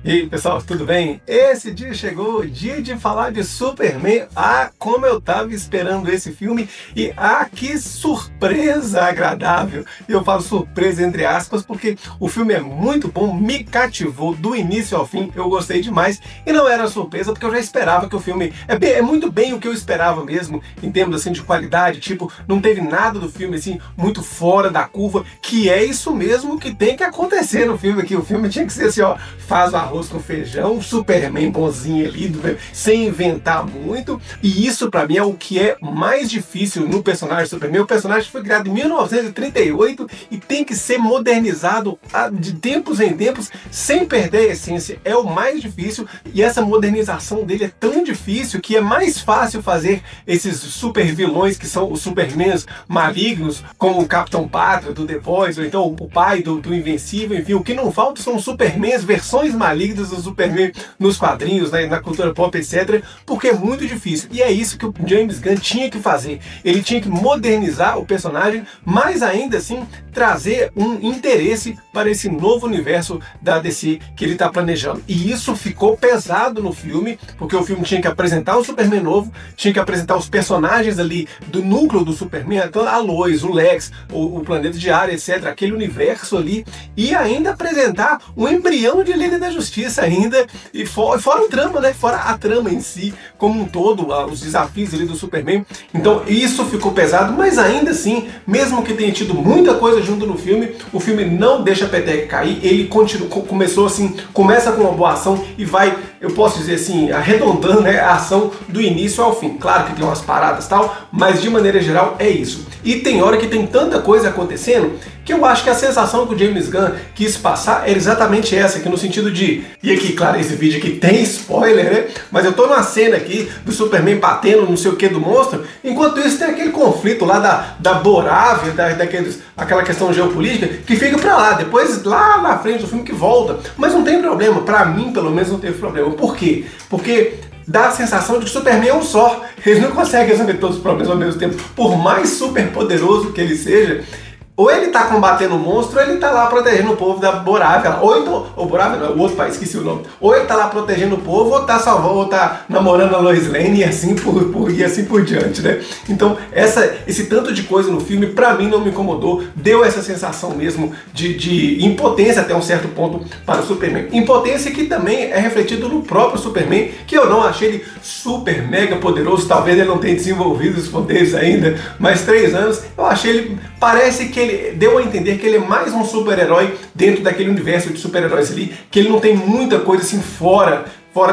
E aí, pessoal, tudo bem? Esse dia chegou, o dia de falar de Superman. Ah, como eu tava esperando esse filme e que surpresa agradável. E eu falo surpresa entre aspas porque o filme é muito bom, me cativou do início ao fim, eu gostei demais e não era surpresa porque eu já esperava que o filme é muito bem o que eu esperava mesmo, em termos assim de qualidade, tipo, não teve nada do filme assim muito fora da curva, que é isso mesmo que tem que acontecer no filme aqui. O filme tinha que ser assim, ó, faz o arroz com feijão, Superman bonzinho ali, sem inventar muito, e isso pra mim é o que é mais difícil no personagem Superman. O personagem foi criado em 1938 e tem que ser modernizado de tempos em tempos, sem perder a essência, é o mais difícil, e essa modernização dele é tão difícil que é mais fácil fazer esses super vilões que são os Supermans malignos, como o Capitão Pátria do The Boys, ou então o pai do Invencível, enfim, o que não falta são Supermans, versões malignas do Superman nos quadrinhos, né, na cultura pop, etc, porque é muito difícil, e é isso que o James Gunn tinha que fazer. Ele tinha que modernizar o personagem, mas ainda assim trazer um interesse para esse novo universo da DC que ele está planejando. E isso ficou pesado no filme, porque o filme tinha que apresentar o Superman novo, tinha que apresentar os personagens ali do núcleo do Superman, então a Lois, o Lex, o Planeta Diário, etc, aquele universo ali, e ainda apresentar um embrião de Liga da Justiça ainda, e fora o trama, né, fora a trama em si, como um todo, os desafios ali do Superman. Então isso ficou pesado, mas ainda assim, mesmo que tenha tido muita coisa junto no filme, o filme não deixa a peteca cair, ele começou assim, começa com uma boa ação e vai, eu posso dizer assim, arredondando, né, a ação do início ao fim. Claro que tem umas paradas e tal, mas de maneira geral é isso. E tem hora que tem tanta coisa acontecendo que eu acho que a sensação que o James Gunn quis passar era exatamente essa, que no sentido de... E aqui, claro, esse vídeo aqui tem spoiler, né? Mas eu tô numa cena aqui do Superman batendo não sei o que do monstro, enquanto isso tem aquele conflito lá da Borávia, aquela questão geopolítica, que fica pra lá, depois lá na frente do filme que volta. Mas não tem problema, pra mim pelo menos não teve problema. Por quê? Porque dá a sensação de que o Superman é um só, ele não consegue resolver todos os problemas ao mesmo tempo, por mais super poderoso que ele seja. Ou ele tá combatendo o monstro, ou ele tá lá protegendo o povo da Borávia. Ou então, o Borávia não, é o outro país, esqueci o nome. Ou ele tá lá protegendo o povo, ou tá salvando, ou tá namorando a Lois Lane, e assim por diante, né? Então, esse tanto de coisa no filme, pra mim, não me incomodou. Deu essa sensação mesmo de impotência até um certo ponto para o Superman. Impotência que também é refletido no próprio Superman, que eu não achei ele super mega poderoso. Talvez ele não tenha desenvolvido os poderes ainda, mas 3 anos, eu achei ele... Parece que ele deu a entender que ele é mais um super-herói dentro daquele universo de super-heróis ali, que ele não tem muita coisa assim fora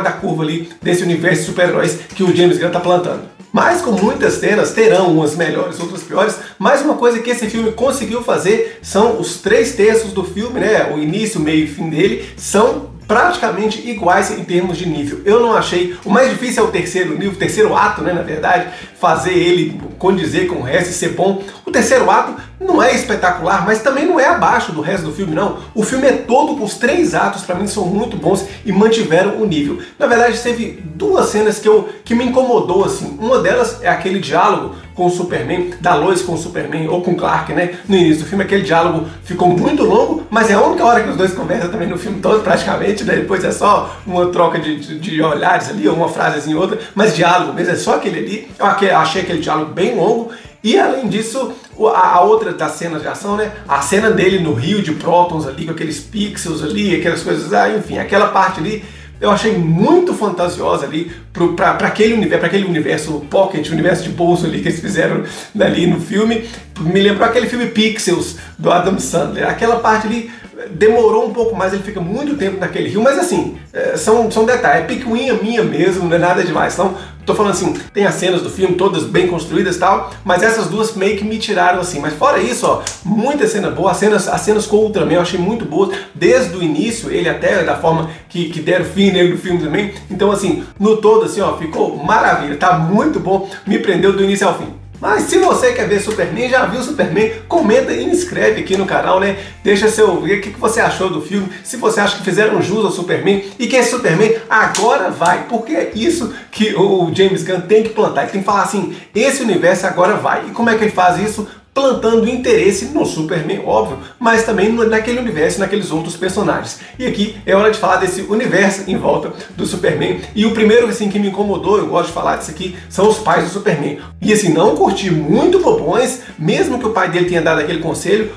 da curva ali desse universo de super-heróis que o James Gunn tá plantando. Mas com muitas cenas, terão umas melhores, outras piores, mas uma coisa que esse filme conseguiu fazer são os 3/3 do filme, né, o início, meio e fim dele, são praticamente iguais em termos de nível. Eu não achei... O mais difícil é o terceiro nível, o terceiro ato, né, na verdade, fazer ele condizer com o resto e ser bom. O terceiro ato não é espetacular, mas também não é abaixo do resto do filme, não. O filme é todo, os 3 atos, pra mim, são muito bons e mantiveram o nível. Na verdade, teve 2 cenas que me incomodou, assim. Uma delas é aquele diálogo com o Superman, da Lois com o Superman, ou com o Clark, né, no início do filme. Aquele diálogo ficou muito longo, mas é a única hora que os dois conversam também no filme todo, praticamente, né? Depois é só uma troca de olhares ali, ou uma frasezinha outra, mas diálogo mesmo, é só aquele ali. Eu achei aquele diálogo bem longo. E além disso, a outra das cenas de ação, né? A cena dele no rio de prótons ali, com aqueles pixels ali, aquelas coisas, enfim, aquela parte ali, eu achei muito fantasiosa ali para aquele universo pocket, universo de bolso ali que eles fizeram ali no filme. Me lembrou aquele filme Pixels do Adam Sandler. Aquela parte ali demorou um pouco mais, ele fica muito tempo naquele rio, mas assim, são detalhes, é picuinha minha mesmo, não é nada demais. Então, tô falando assim, tem as cenas do filme todas bem construídas e tal, mas essas duas meio que me tiraram assim. Mas fora isso, ó, muita cena boa, as cenas com o Ultraman eu achei muito boas, desde o início, ele até da forma que deram fim nele no filme também. Então assim, no todo assim, ó, ficou maravilha, tá muito bom, me prendeu do início ao fim. Mas se você quer ver Superman, já viu Superman, comenta e inscreve aqui no canal, né? Deixa seu ver o que você achou do filme, se você acha que fizeram jus ao Superman e que esse Superman agora vai, porque é isso que o James Gunn tem que plantar, ele tem que falar assim, esse universo agora vai. E como é que ele faz isso? plantando interesse no Superman, óbvio, mas também naquele universo, naqueles outros personagens. E aqui é hora de falar desse universo em volta do Superman. E o primeiro assim que me incomodou, eu gosto de falar disso aqui, são os pais do Superman. E assim, não curti muito bobões, mesmo que o pai dele tenha dado aquele conselho.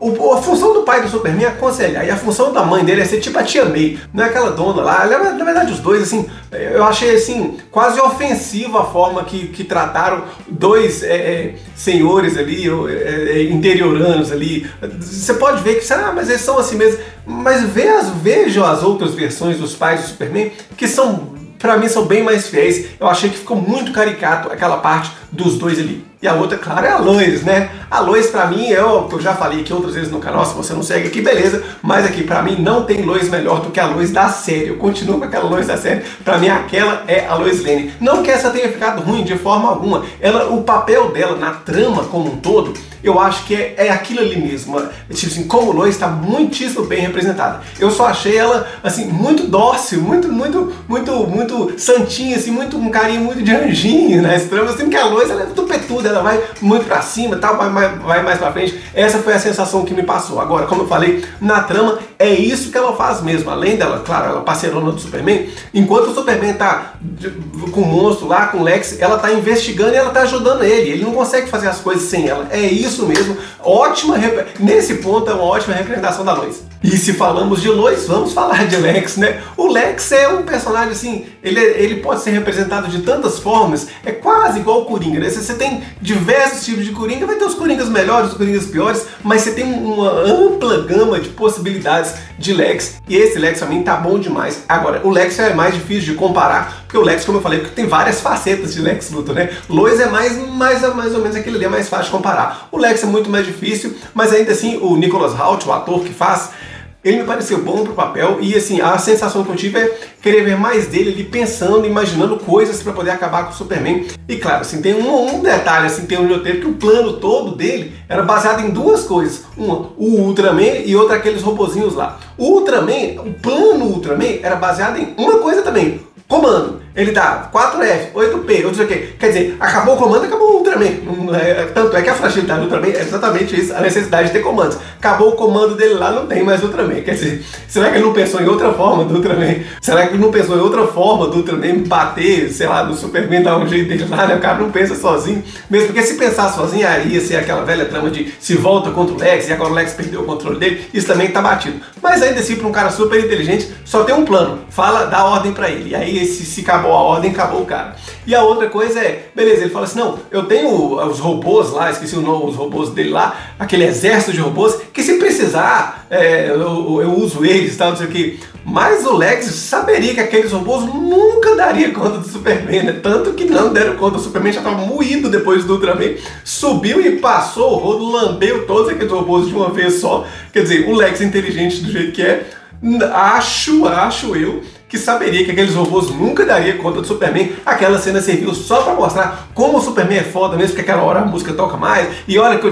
A função do pai do Superman é aconselhar, e a função da mãe dele é ser tipo a tia May, não é aquela dona lá. Na verdade, os dois, assim, eu achei assim, quase ofensiva a forma que trataram dois senhores ali, interioranos ali. Você pode ver que, mas eles são assim mesmo, mas vejam as outras versões dos pais do Superman, que são, pra mim, são bem mais fiéis. Eu achei que ficou muito caricato aquela parte dos dois ali. E a outra, claro, é a Lois, né? A Lois, pra mim, é o que eu já falei aqui outras vezes no canal, se você não segue aqui, beleza. Mas aqui, pra mim, não tem Lois melhor do que a Lois da série. Eu continuo com aquela Lois da série. Pra mim, aquela é a Lois Lane. Não que essa tenha ficado ruim de forma alguma. O papel dela na trama como um todo, eu acho que é aquilo ali mesmo. Tipo assim, como Lois está muitíssimo bem representada. Eu só achei ela, assim, muito dócil, muito santinha, assim, um carinho muito de anjinho nas tramas, assim, que a Lois, ela é tupetuda, ela vai muito pra cima, tal, vai mais pra frente. Essa foi a sensação que me passou. Agora, como eu falei, na trama é isso que ela faz mesmo. Além dela, claro, ela é parceirona do Superman, enquanto o Superman tá com o monstro lá, com o Lex, ela tá investigando e ela tá ajudando ele. Ele não consegue fazer as coisas sem ela. É isso mesmo. Nesse ponto é uma ótima representação da Lois. E se falamos de Lois, vamos falar de Lex, né? O Lex é um personagem assim, ele pode ser representado de tantas formas, é quase igual o Coringa, né? Você tem diversos tipos de Coringa, vai ter os Coringas melhores, os Coringas piores, mas você tem uma ampla gama de possibilidades de Lex, e esse Lex pra mim tá bom demais. Agora, o Lex é mais difícil de comparar, porque o Lex, como eu falei, tem várias facetas de Lex Luthor, né? Lois é mais ou menos aquele ali, é mais fácil de comparar. O Lex é muito mais difícil, mas ainda assim, o Nicholas Hoult, o ator que faz, ele me pareceu bom pro papel, e assim, a sensação que eu tive é querer ver mais dele ali pensando, imaginando coisas para poder acabar com o Superman. E claro, assim, tem um detalhe, assim, tem um roteiro que o plano todo dele era baseado em duas coisas. Uma, o Ultraman, e outra, aqueles robozinhos lá. O plano Ultraman era baseado em uma coisa também: comando. Ele dá 4F, 8P, outro que. Quer dizer, acabou o comando, acabou o Ultraman. Tanto é que a fragilidade do Ultraman é exatamente isso, a necessidade de ter comandos. Acabou o comando dele lá, não tem mais Ultraman. Quer dizer, será que ele não pensou em outra forma do Ultraman? Será que ele não pensou em outra forma do Ultraman bater, sei lá, do Superman, dar um jeito dele lá, né? O cara não pensa sozinho. Mesmo porque se pensar sozinho, aí ia ser aquela velha trama de se volta contra o Lex, e agora o Lex perdeu o controle dele, isso também tá batido. Mas ainda assim, para um cara super inteligente, só tem um plano. Dá ordem pra ele. E aí, se acabou a ordem, acabou o cara. E a outra coisa é, beleza, ele fala assim, não, eu tenho os robôs lá, esqueci o nome, os robôs dele lá, aquele exército de robôs, que se precisar, eu uso eles, tal, não sei o que. Mas o Lex saberia que aqueles robôs nunca daria conta do Superman, né? Tanto que não deram conta, o Superman já estava moído depois do Ultraman, subiu e passou o rodo, lambeu todos aqueles robôs de uma vez só. Quer dizer, o Lex inteligente do jeito que é, acho eu, que saberia que aqueles robôs nunca daria conta do Superman. Aquela cena serviu só pra mostrar como o Superman é foda mesmo, porque aquela hora a música toca mais, e olha que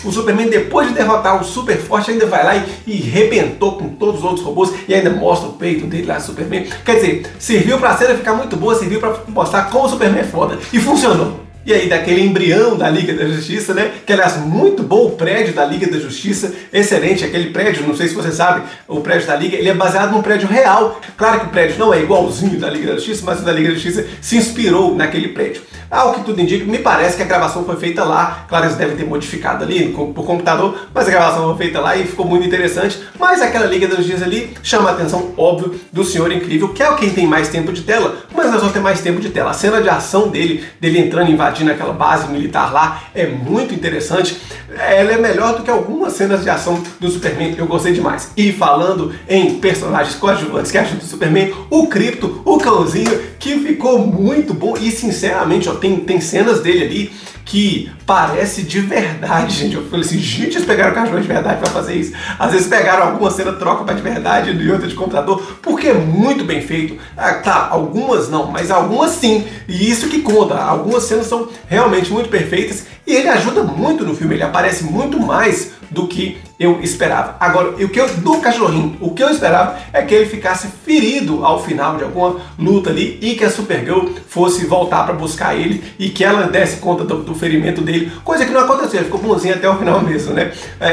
o Superman, depois de derrotar o super forte, ainda vai lá e rebentou com todos os outros robôs, e ainda mostra o peito dele lá, Superman. Quer dizer, serviu pra cena ficar muito boa, serviu pra mostrar como o Superman é foda, e funcionou. E aí, daquele embrião da Liga da Justiça, né? Que, aliás, muito bom o prédio da Liga da Justiça, excelente. Aquele prédio, não sei se você sabe, o prédio da Liga, ele é baseado num prédio real. Claro que o prédio não é igualzinho da Liga da Justiça, mas o da Liga da Justiça se inspirou naquele prédio. Ao que tudo indica, me parece que a gravação foi feita lá. Claro, eles devem ter modificado ali por computador, mas a gravação foi feita lá e ficou muito interessante. Mas aquela Liga da Justiça ali chama a atenção, óbvio, do Senhor Incrível, que é quem tem mais tempo de tela, mas nós vamos ter mais tempo de tela. A cena de ação dele entrando e invadindo aquela base militar lá é muito interessante. Ela é melhor do que algumas cenas de ação do Superman, eu gostei demais. E falando em personagens coadjuvantes que ajudam o Superman, o Krypto, o cãozinho, que ficou muito bom. E sinceramente, ó, tem cenas dele ali que parece de verdade, gente. Eu falei assim, gente, eles pegaram o cachorro de verdade pra fazer isso. Às vezes pegaram alguma cena, troca pra de verdade e outra de computador, porque é muito bem feito. Tá, algumas não, mas algumas sim. E isso que conta. Algumas cenas são realmente muito perfeitas e ele ajuda muito no filme. Ele aparece muito mais do que eu esperava. Agora, do cachorrinho, o que eu esperava é que ele ficasse ferido ao final de alguma luta ali e que a Supergirl fosse voltar para buscar ele e que ela desse conta do ferimento dele, coisa que não aconteceu, ele ficou bonzinho até o final mesmo, né?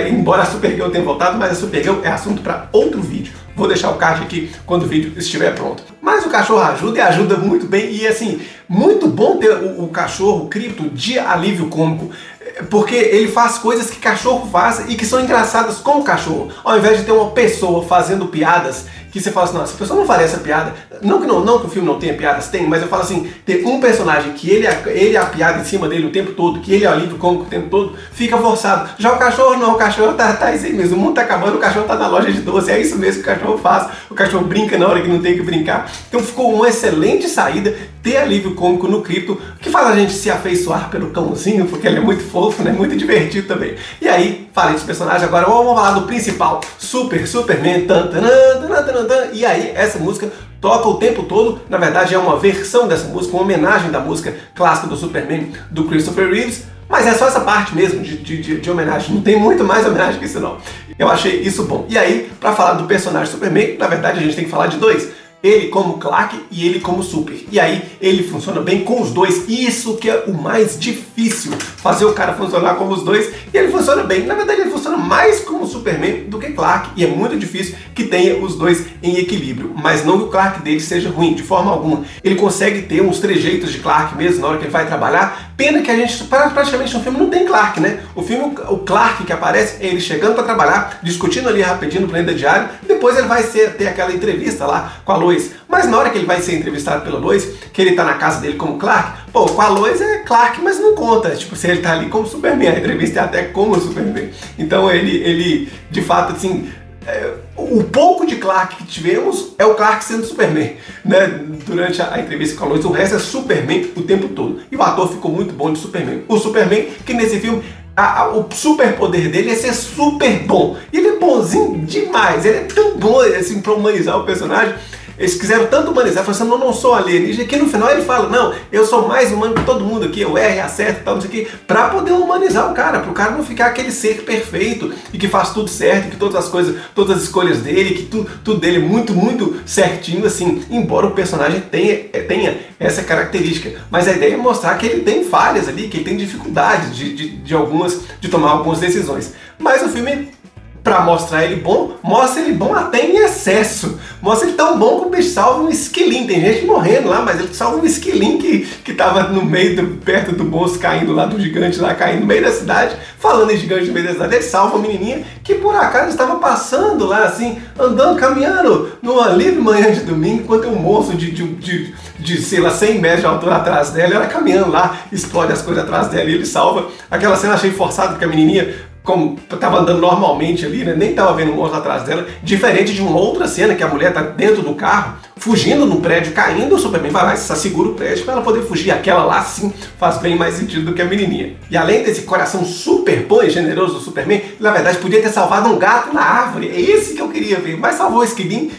Embora a Supergirl tenha voltado, mas a Supergirl é assunto para outro vídeo. Vou deixar o card aqui quando o vídeo estiver pronto. Mas o cachorro ajuda e ajuda muito bem. E assim, muito bom ter o cachorro, o Krypto, de alívio cômico. Porque ele faz coisas que cachorro faz e que são engraçadas como cachorro. Ao invés de ter uma pessoa fazendo piadas que você fala assim, não, essa pessoa não faria essa piada. Não que o filme não tenha piadas, tem, mas eu falo assim, ter um personagem que ele é a piada em cima dele o tempo todo, que ele é o alívio cômico o tempo todo, fica forçado. Já o cachorro não, o cachorro tá isso aí mesmo, o mundo tá acabando, o cachorro tá na loja de doce, é isso mesmo que o cachorro faz, o cachorro brinca na hora que não tem que brincar. Então ficou uma excelente saída ter alívio cômico no Krypto, que faz a gente se afeiçoar pelo cãozinho, porque ele é muito fofo, né, muito divertido também. E aí, falei dos personagens, agora vamos falar do principal, Superman, e aí essa música toca o tempo todo, na verdade é uma versão dessa música, uma homenagem da música clássica do Superman, do Christopher Reeves, mas é só essa parte mesmo de homenagem, não tem muito mais homenagem que isso não. Eu achei isso bom. E aí, pra falar do personagem Superman, na verdade a gente tem que falar de dois. Ele como Clark e ele como Super. E aí ele funciona bem com os dois. Isso que é o mais difícil, fazer o cara funcionar como os dois. E ele funciona bem. Na verdade ele funciona mais como Superman do que Clark. E é muito difícil que tenha os dois em equilíbrio. Mas não que o Clark dele seja ruim, de forma alguma. Ele consegue ter uns trejeitos de Clark mesmo na hora que ele vai trabalhar. Pena que a gente, praticamente no filme, não tem Clark, né? O filme, o Clark que aparece é ele chegando para trabalhar, discutindo ali rapidinho no planeta diário. Depois ele vai ter aquela entrevista lá com a Lois. Mas na hora que ele vai ser entrevistado pela Lois, que ele tá na casa dele como Clark, pô, com a Lois é Clark, mas não conta. Tipo, se ele tá ali como Superman, a entrevista é até como Superman. Então ele de fato, assim, o pouco de Clark que tivemos é o Clark sendo Superman, né? Durante a entrevista com a Lois, o resto é Superman o tempo todo. E o ator ficou muito bom de Superman. O Superman, que nesse filme, o superpoder dele é ser super bom. E ele é bonzinho demais, ele é tão bom assim pra humanizar o personagem. Eles quiseram tanto humanizar, falaram assim, eu não sou alienígena, que no final ele fala, não, eu sou mais humano que todo mundo aqui, eu erro, acerto e tal, não sei o que, pra poder humanizar o cara, pro cara não ficar aquele ser perfeito e que faz tudo certo, que todas as coisas, todas as escolhas dele, que tudo dele é muito, muito certinho, assim, embora o personagem tenha essa característica. Mas a ideia é mostrar que ele tem falhas ali, que ele tem dificuldades de tomar algumas decisões. Mas o filme, pra mostrar ele bom, mostra ele bom até em excesso. Mostra ele tão bom que o bicho salva um esquilinho. Tem gente morrendo lá, mas ele salva um esquilinho que tava no meio, perto do bolso, caindo lá do gigante, lá caindo no meio da cidade. Falando em gigante no meio da cidade, ele salva uma menininha que por acaso estava passando lá, assim, andando, caminhando numa livre manhã de domingo, enquanto um moço de sei lá, 100 metros de altura atrás dela, ela caminhando lá, explode as coisas atrás dela e ele salva. Aquela cena eu achei forçada, porque a menininha, como estava andando normalmente ali, né? Nem estava vendo um monstro atrás dela, diferente de uma outra cena que a mulher está dentro do carro, fugindo no prédio, caindo, o Superman vai lá e segura o prédio para ela poder fugir. Aquela lá sim faz bem mais sentido do que a menininha. E além desse coração super bom e generoso do Superman, na verdade podia ter salvado um gato na árvore, é esse que eu queria ver, mas salvou o esquilinho,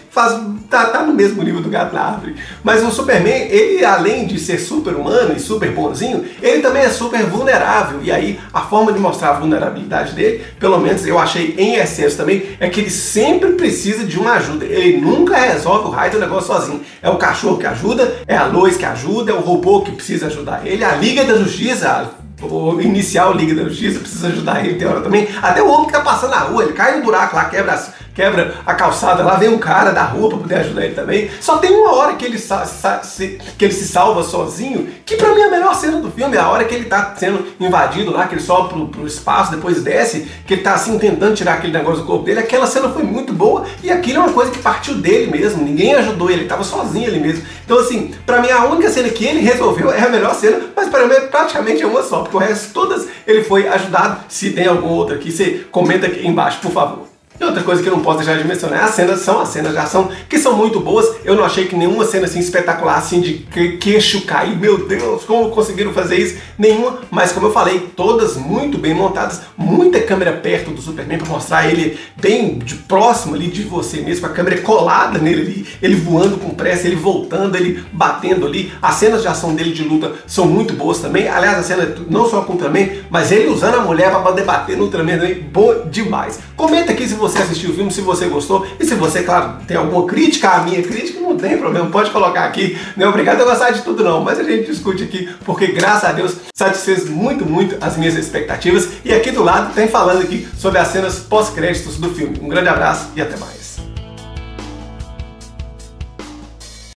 tá no mesmo nível do gato na árvore. Mas o Superman, ele além de ser super humano e super bonzinho, ele também é super vulnerável, e aí a forma de mostrar a vulnerabilidade dele, pelo menos eu achei em excesso também, é que ele sempre precisa de uma ajuda. Ele nunca resolve o raio do negócio sozinho. É o cachorro que ajuda, é a Lois que ajuda, é o robô que precisa ajudar ele, a Liga da Justiça, o inicial Liga da Justiça precisa ajudar ele, tem hora também. Até o homem que tá passando na rua, ele cai no buraco lá, quebra a calçada, lá vem um cara da rua para poder ajudar ele também. Só tem uma hora que ele se salva sozinho, que pra mim é a melhor cena do filme, é a hora que ele tá sendo invadido lá, que ele sobe pro espaço, depois desce, que ele tá assim tentando tirar aquele negócio do corpo dele. Aquela cena foi muito boa e aquilo é uma coisa que partiu dele mesmo, ninguém ajudou ele tava sozinho ali mesmo. Então assim, pra mim a única cena que ele resolveu é a melhor cena, mas pra mim praticamente é uma só, porque o resto todas ele foi ajudado. Se tem alguma outra aqui, você comenta aqui embaixo, por favor. E outra coisa que eu não posso deixar de mencionar as cenas de ação, que são muito boas. Eu não achei que nenhuma cena assim espetacular, assim, de queixo cair, meu Deus, como conseguiram fazer isso? Nenhuma, mas como eu falei, todas muito bem montadas, muita câmera perto do Superman para mostrar ele bem de próximo ali de você mesmo, com a câmera colada nele ali, ele voando com pressa, ele voltando, ele batendo ali. As cenas de ação dele de luta são muito boas também. Aliás, a cena não só com o Ultraman, mas ele usando a mulher para poder bater no Ultraman também, bom demais. Comenta aqui se você assistiu o filme, se você gostou, e se você, claro, tem alguma crítica à minha crítica, não tem problema, pode colocar aqui. Não é obrigado a gostar de tudo não, mas a gente discute aqui, porque graças a Deus satisfez muito as minhas expectativas. E aqui do lado tem falando aqui sobre as cenas pós-créditos do filme. Um grande abraço e até mais.